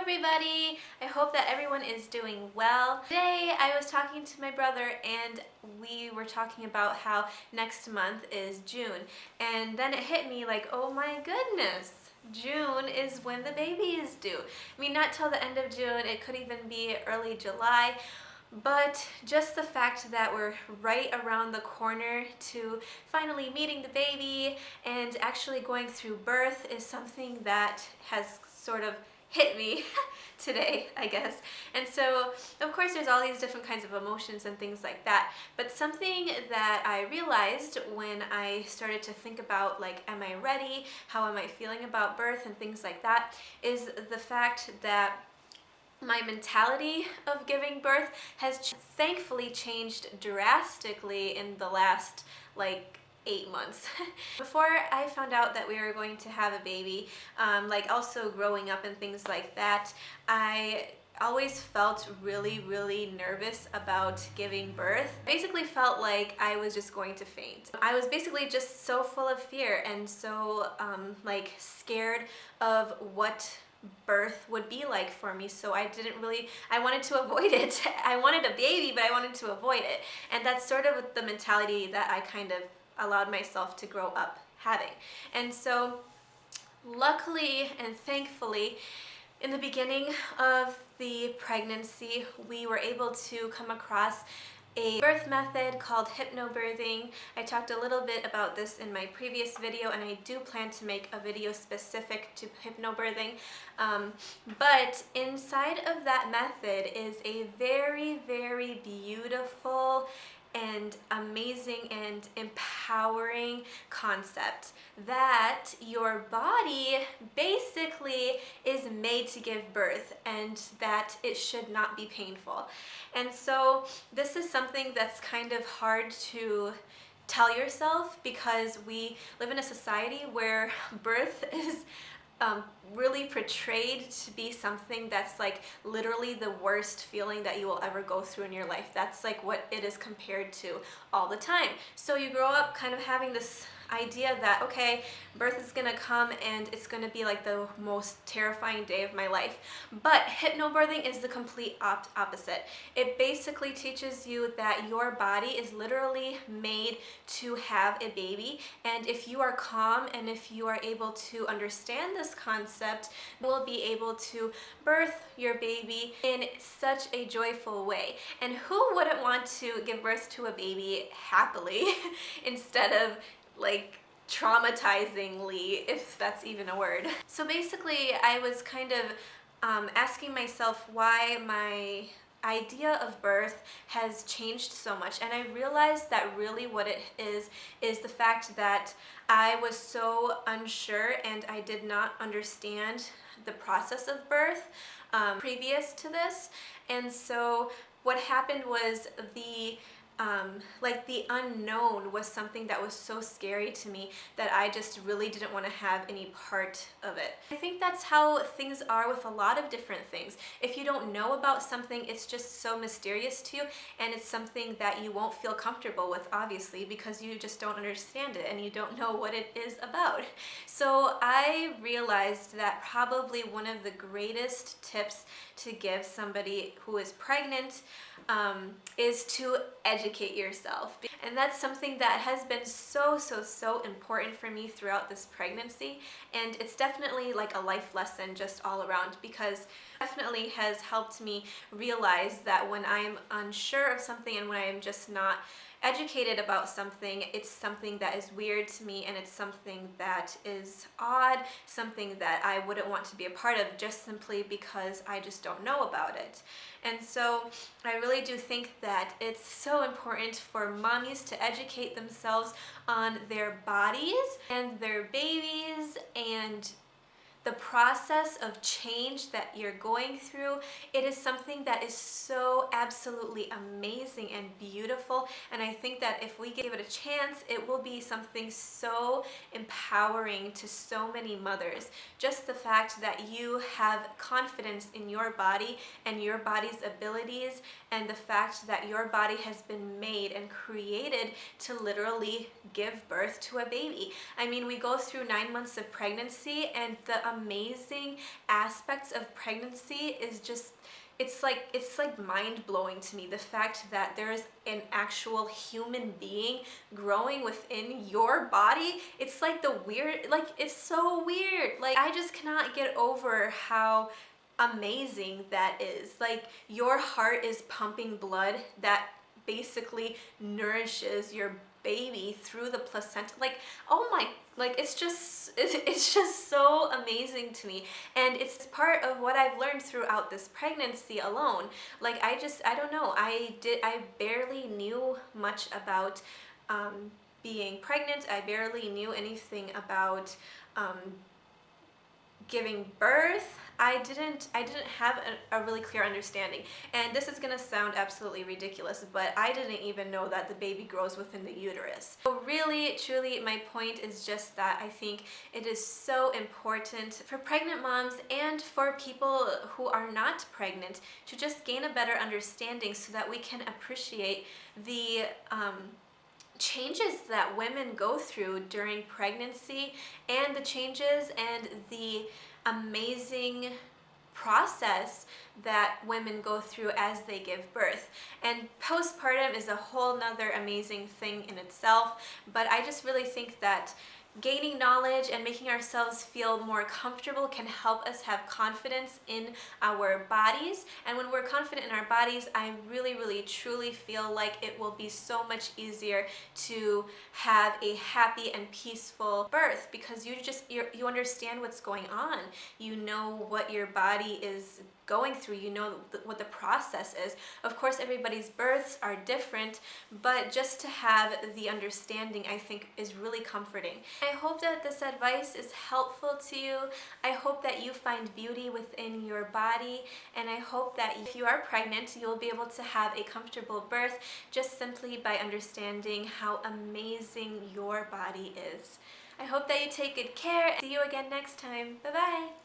everybody! I hope that everyone is doing well. Today I was talking to my brother and we were talking about how next month is June, and then it hit me like, oh my goodness, June is when the baby is due. I mean, not till the end of June, it could even be early July. But just the fact that we're right around the corner to finally meeting the baby and actually going through birth is something that has sort of hit me today, I guess. And so, of course, there's all these different kinds of emotions and things like that. But something that I realized when I started to think about, like, am I ready? How am I feeling about birth and things like that, is the fact that my mentality of giving birth has thankfully changed drastically in the last like 8 months. Before I found out that we were going to have a baby, like also growing up and things like that, I always felt really nervous about giving birth. Basically felt like I was just going to faint. I was basically just so full of fear and so like scared of what birth would be like for me, so I wanted to avoid it. I wanted a baby, but I wanted to avoid it, and that's sort of the mentality that I kind of allowed myself to grow up having. And so luckily and thankfully, in the beginning of the pregnancy, we were able to come across a birth method called hypnobirthing. I talked a little bit about this in my previous video, and I do plan to make a video specific to hypnobirthing. But inside of that method is a very beautiful and amazing and empowering concept that your body basically is made to give birth and that it should not be painful. And so this is something that's kind of hard to tell yourself because we live in a society where birth is really portrayed to be something that's like literally the worst feeling that you will ever go through in your life. That's like what it is compared to all the time. So you grow up kind of having this idea that, okay, birth is gonna come and it's gonna be like the most terrifying day of my life. But hypnobirthing is the complete opposite. It basically teaches you that your body is literally made to have a baby, and if you are calm and if you are able to understand this concept, you will be able to birth your baby in such a joyful way. And who wouldn't want to give birth to a baby happily instead of like traumatizingly, if that's even a word. So basically I was kind of asking myself why my idea of birth has changed so much, and I realized that really what it is the fact that I was so unsure and I did not understand the process of birth previous to this. And so what happened was like the unknown was something that was so scary to me that I just really didn't want to have any part of it. I think that's how things are with a lot of different things. If you don't know about something, it's just so mysterious to you, and it's something that you won't feel comfortable with, obviously, because you just don't understand it and you don't know what it is about. So I realized that probably one of the greatest tips to give somebody who is pregnant is to educate yourself. And that's something that has been so important for me throughout this pregnancy, and it's definitely like a life lesson just all around, because it definitely has helped me realize that when I am unsure of something and when I am just not educated about something, it's something that is weird to me, and it's something that is odd, something that I wouldn't want to be a part of just simply because I just don't know about it. And so I really do think that it's so important for mommies to educate themselves on their bodies and their babies and the process of change that you're going through. It is something that is so absolutely amazing and beautiful, and I think that if we give it a chance, it will be something so empowering to so many mothers. Just the fact that you have confidence in your body and your body's abilities, and the fact that your body has been made and created to literally give birth to a baby. I mean, we go through 9 months of pregnancy, and the amazing aspects of pregnancy is just, it's like mind-blowing to me. The fact that there's an actual human being growing within your body, it's like the weird, like it's so weird. Like I just cannot get over how amazing that is. Like your heart is pumping blood that basically nourishes your baby through the placenta. Like, oh my, like it's just so amazing to me, and it's part of what I've learned throughout this pregnancy alone. Like I don't know, I barely knew much about being pregnant. I barely knew anything about um, giving birth. I didn't have a really clear understanding, and this is going to sound absolutely ridiculous, but I didn't even know that the baby grows within the uterus. So really, truly, my point is just that I think it is so important for pregnant moms and for people who are not pregnant to just gain a better understanding so that we can appreciate the changes that women go through during pregnancy, and the changes and the amazing process that women go through as they give birth. And postpartum is a whole nother amazing thing in itself, but I just really think that gaining knowledge and making ourselves feel more comfortable can help us have confidence in our bodies. And when we're confident in our bodies, I really, really, truly feel like it will be so much easier to have a happy and peaceful birth, because you understand what's going on. You know what your body is going through. You know what the process is. Of course, everybody's births are different, but just to have the understanding, I think, is really comforting. I hope that this advice is helpful to you. I hope that you find beauty within your body, and I hope that if you are pregnant, you'll be able to have a comfortable birth just simply by understanding how amazing your body is. I hope that you take good care. See you again next time. Bye-bye.